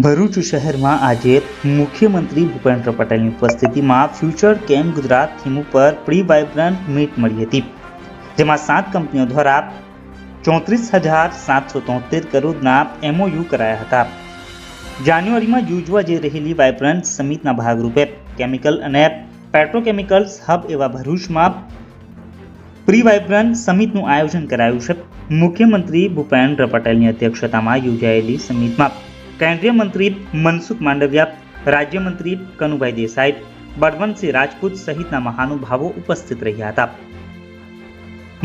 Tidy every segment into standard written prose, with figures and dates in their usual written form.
ભરૂચ શહેરમાં આજે મુખ્યમંત્રી ભૂપેન્દ્ર પટેલની ઉપસ્થિતિમાં ફ્યુચર કેમ ગુજરાત થીમ ઉપર પ્રી વાઇબ્રન્ટ મીટ મળી હતી, જેમાં 7 કંપનીઓ દ્વારા 34,773 કરોડના MOU કરાયા હતા. જાન્યુઆરીમાં યોજવા જઈ રહેલી વાઇબ્રન્ટ સમિટના ભાગરૂપે કેમિકલ અને પેટ્રોકેમિકલ્સ હબ એવા ભરૂચમાં પ્રી વાઇબ્રન્ટ સમિટનું આયોજન કરાયું છે. મુખ્યમંત્રી ભૂપેન્દ્ર પટેલની અધ્યક્ષતામાં યોજાયેલી સમિટમાં કેન્દ્રીય મંત્રી મનસુખ માંડવિયા, રાજ્યમંત્રી કનુભાઈ દેસાઈ, બળવંતસિંહ રાજપૂત સહિતના મહાનુભાવો ઉપસ્થિત રહ્યા હતા.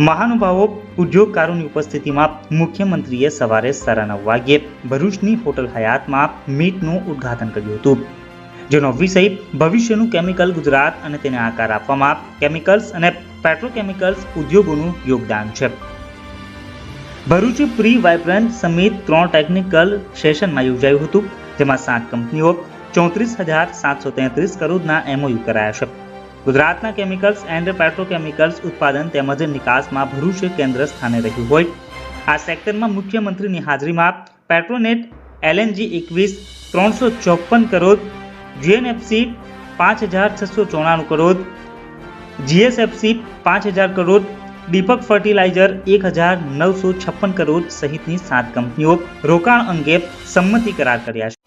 મહાનુભાવો ઉદ્યોગકારોની ઉપસ્થિતિમાં મુખ્યમંત્રીએ સવારે 9:30 વાગ્યે ભરૂચની હોટલ હયાતમાં મીટનું ઉદ્ઘાટન કર્યું હતું, જેનો વિષય ભવિષ્યનું કેમિકલ ગુજરાત અને તેને આકાર આપવામાં કેમિકલ્સ અને પેટ્રોકેમિકલ્સ ઉદ્યોગોનું યોગદાન છે. Bharuch pre vibrant summit 3 technical સેશનમાં યોજાયું હતું, જેમાં 7 કંપનીઓ 34,733 કરોડના MOU કરાયા છે. ગુજરાતના કેમિકલ્સ એન્ડ પેટ્રોકેમિકલ્સ ઉત્પાદન તેમજ નિકાસમાં ભરૂચ કેન્દ્ર સ્થાને રહ્યું હોય આ સેક્ટરમાં મુખ્યમંત્રીની હાજરીમાં Petronet LNG 21 354 crore, GNFC 5,694 crore, GSFC 5,000 crore, Deepak fertiliser 1,956 crore સહિતની 7 કંપનીઓ રોકાણ અંગે સંમતિ કરાર કર્યા છે.